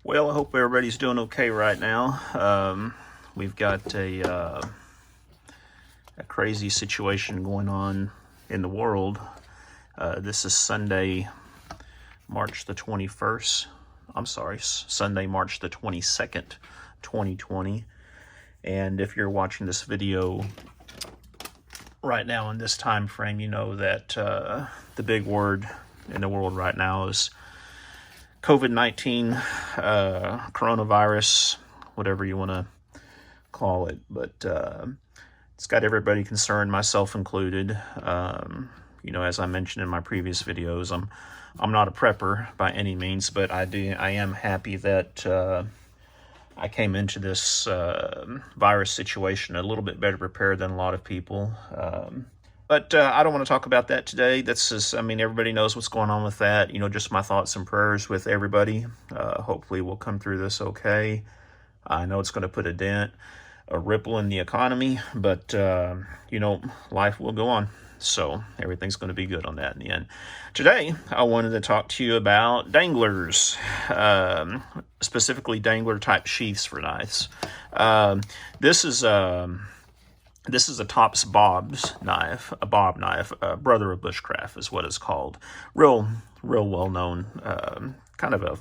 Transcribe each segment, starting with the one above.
Well, I hope everybody's doing okay right now. We've got a crazy situation going on in the world. This is Sunday, March the 21st. I'm sorry, Sunday, March the 22nd, 2020. And if you're watching this video right now in this time frame, you know that the big word in the world right now is COVID-19, coronavirus, whatever you want to call it. But it's got everybody concerned, myself included. As I mentioned in my previous videos, I'm not a prepper by any means, but I am happy that I came into this virus situation a little bit better prepared than a lot of people. But I don't want to talk about that today. Everybody knows what's going on with that. Just my thoughts and prayers with everybody. Hopefully we'll come through this okay. I know it's going to put a ripple in the economy, but, life will go on. So everything's going to be good on that in the end. Today, I wanted to talk to you about danglers, specifically dangler type sheaths for knives. This is a Tops Bob's knife, a bob knife, brother of bushcraft is what it's called. Real well-known, kind of a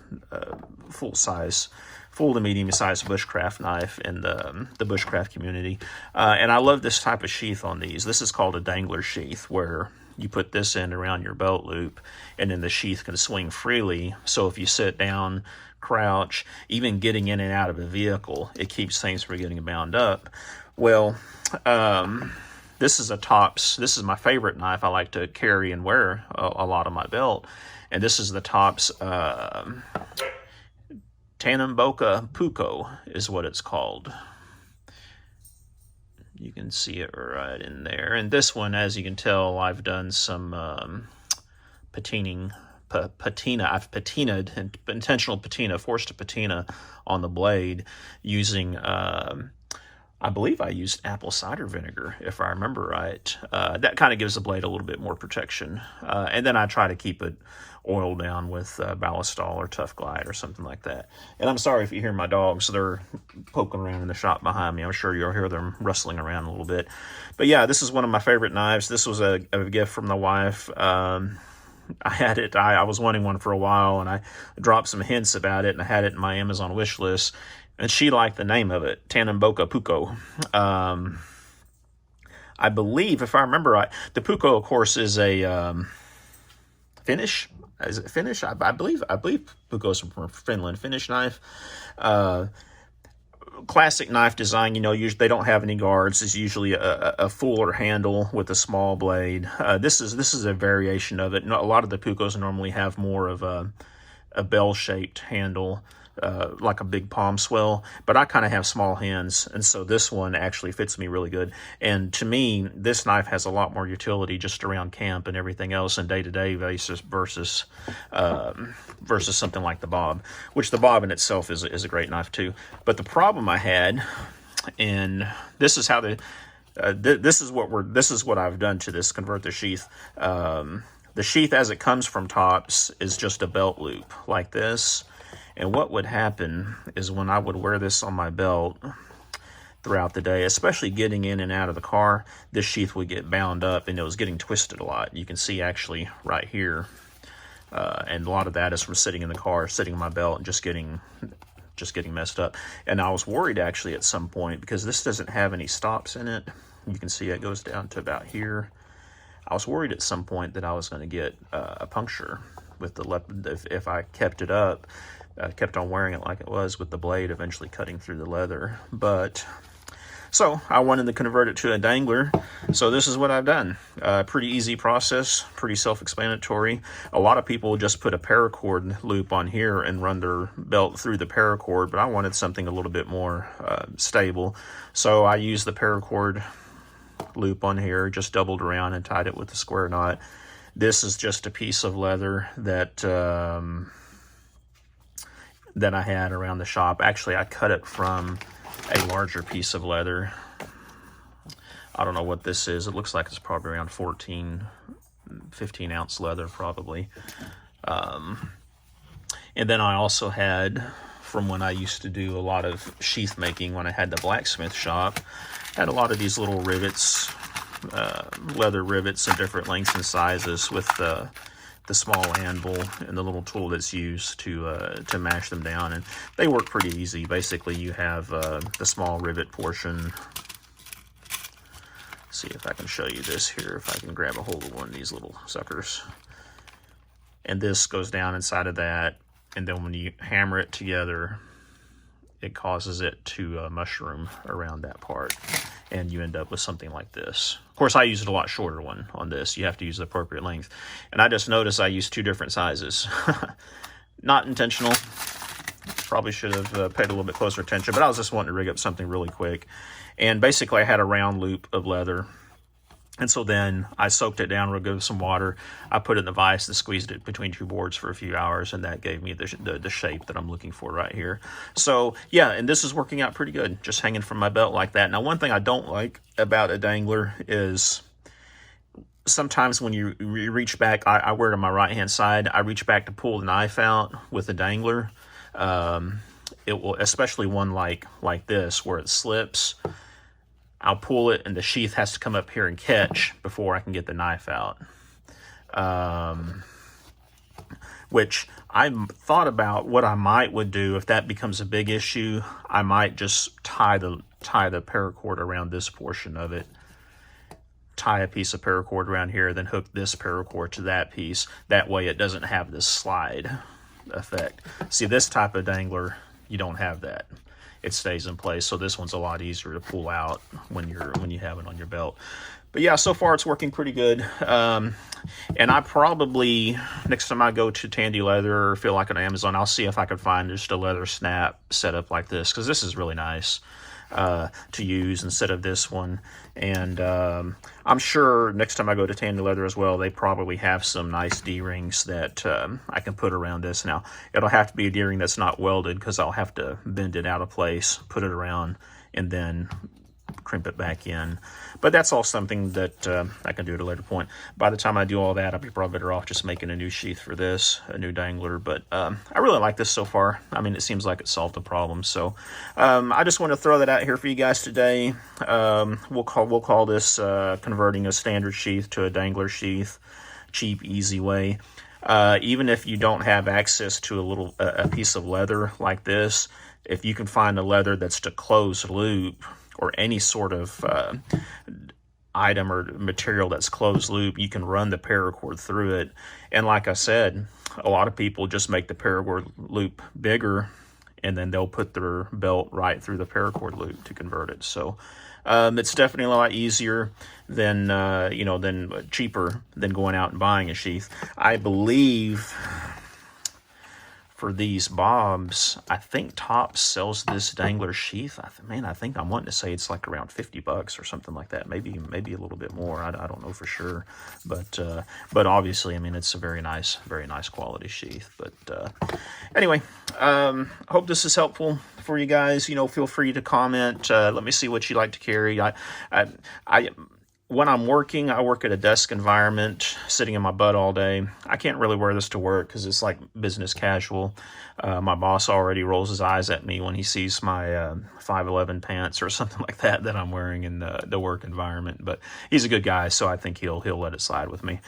full to medium-sized bushcraft knife in the bushcraft community. And I love this type of sheath on these. This is called a dangler sheath, where you put this in around your belt loop, and then the sheath can swing freely. So if you sit down, crouch, even getting in and out of a vehicle, it keeps things from getting bound up. Well, this is my favorite knife. I like to carry and wear a lot on my belt. And this is the Tops Puukko is what it's called. You can see it right in there. And this one, as you can tell, I've done some patina. I've patinaed, intentional patina, forced to patina on the blade using I believe I used apple cider vinegar, if I remember right. That kind of gives the blade a little bit more protection. And then I try to keep it oiled down with Ballistol or Tough Glide or something like that. And I'm sorry if you hear my dogs. They're poking around in the shop behind me. I'm sure you'll hear them rustling around a little bit. But yeah, this is one of my favorite knives. This was a gift from the wife. I had it. I was wanting one for a while, and I dropped some hints about it, and I had it in my Amazon wish list. And she liked the name of it, Puukko. I believe, if I remember right, the Puukko, of course, is a Finnish. Is it Finnish? I believe Puukko's from Finland. Finnish knife. Classic knife design. Usually they don't have any guards. It's usually a fuller handle with a small blade. This is a variation of it. A lot of the Puukkos normally have more of a bell-shaped handle. Like a big palm swell, but I kind of have small hands, and so this one actually fits me really good. And to me, this knife has a lot more utility just around camp and everything else and day-to-day basis versus something like the bob, which the bob in itself is a great knife too. But the problem I had, and this is how this is what I've done to this, convert the sheath. The sheath as it comes from Tops is just a belt loop like this. And what would happen is when I would wear this on my belt throughout the day, especially getting in and out of the car, this sheath would get bound up and it was getting twisted a lot. You can see actually right here. And a lot of that is from sitting in the car, sitting in my belt and just getting messed up. And I was worried actually at some point because this doesn't have any stops in it. You can see it goes down to about here. I was worried at some point that I was going to get a puncture with the if I kept it up. Kept on wearing it like it was, with the blade eventually cutting through the leather. So I wanted to convert it to a dangler. So this is what I've done. Pretty easy process, pretty self-explanatory. A lot of people just put a paracord loop on here and run their belt through the paracord, but I wanted something a little bit more stable. So I used the paracord loop on here, just doubled around and tied it with a square knot. This is just a piece of leather that I had around the shop. Actually, I cut it from a larger piece of leather. I don't know what this is. It looks like it's probably around 14, 15 ounce leather probably. And then I also had from when I used to do a lot of sheath making when I had the blacksmith shop. Had a lot of these little rivets, leather rivets in different lengths and sizes with the small anvil and the little tool that's used to mash them down, and they work pretty easy. Basically, you have the small rivet portion. See if I can show you this here, if I can grab a hold of one of these little suckers. And this goes down inside of that, and then when you hammer it together, it causes it to mushroom around that part, and you end up with something like this. Of course, I used a lot shorter one on this. You have to use the appropriate length. And I just noticed I used 2 different sizes. Not intentional. Probably should have paid a little bit closer attention, but I was just wanting to rig up something really quick. And basically, I had a round loop of leather. And so then I soaked it down real good with some water. I put it in the vise and squeezed it between 2 boards for a few hours, and that gave me the shape that I'm looking for right here. So yeah, and this is working out pretty good, just hanging from my belt like that. Now, one thing I don't like about a dangler is sometimes when you reach back, I wear it on my right-hand side, I reach back to pull the knife out with the dangler. It will, especially one like this where it slips, I'll pull it and the sheath has to come up here and catch before I can get the knife out. Which I thought about what I would do if that becomes a big issue. I might just tie the paracord around this portion of it. Tie a piece of paracord around here, then hook this paracord to that piece. That way it doesn't have this slide effect. See, this type of dangler, you don't have that. It stays in place, so this one's a lot easier to pull out when you have it on your belt. But yeah, so far it's working pretty good. And I probably, next time I go to Tandy Leather or feel like on Amazon, I'll see if I can find just a leather snap setup like this, because this is really nice to use instead of this one. And I'm sure next time I go to Tandy Leather as well, they probably have some nice D-rings that I can put around this. Now, it'll have to be a D-ring that's not welded, because I'll have to bend it out of place, put it around, and then crimp it back in. But that's all something that I can do at a later point. By the time I do all that, I'll be probably better off just making a new sheath for this, a new dangler. But I really like this so far. I mean, it seems like it solved the problem. So I just want to throw that out here for you guys today. We'll call this converting a standard sheath to a dangler sheath. Cheap, easy way. Even if you don't have access to a piece of leather like this, if you can find a leather that's to closed loop, or any sort of item or material that's closed loop, you can run the paracord through it. And like I said, a lot of people just make the paracord loop bigger, and then they'll put their belt right through the paracord loop to convert it. So it's definitely a lot easier than, than cheaper than going out and buying a sheath. I believe for these bobs, I think Tops sells this dangler sheath. I think I'm wanting to say it's like around $50 or something like that. Maybe a little bit more. I don't know for sure. But obviously, I mean, it's a very nice quality sheath. But anyway, hope this is helpful for you guys. Feel free to comment. Let me see what you like to carry. When I'm working, I work at a desk environment, sitting in my butt all day. I can't really wear this to work because it's like business casual. My boss already rolls his eyes at me when he sees my 5'11" pants or something like that I'm wearing in the work environment. But he's a good guy, so I think he'll let it slide with me.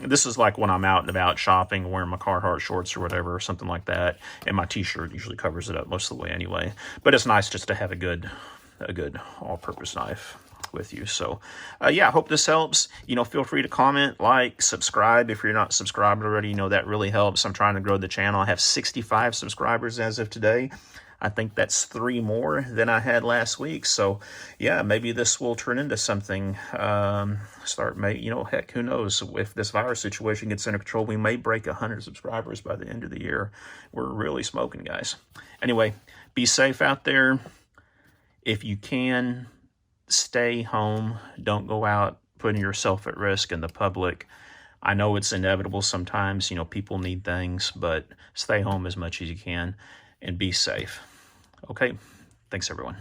This is like when I'm out and about shopping, wearing my Carhartt shorts or whatever, or something like that. And my t-shirt usually covers it up most of the way anyway. But it's nice just to have a good all-purpose knife with you. So yeah, hope this helps. Feel free to comment, like, subscribe if you're not subscribed already. That really helps. I'm trying to grow the channel. I have 65 subscribers as of today. I think that's 3 more than I had last week. So yeah, maybe this will turn into something. Heck, who knows? If this virus situation gets under control, we may break 100 subscribers by the end of the year. We're really smoking, guys. Anyway, be safe out there. If you can, stay home. Don't go out putting yourself at risk in the public. I know it's inevitable sometimes. People need things, but stay home as much as you can and be safe. Okay, thanks everyone.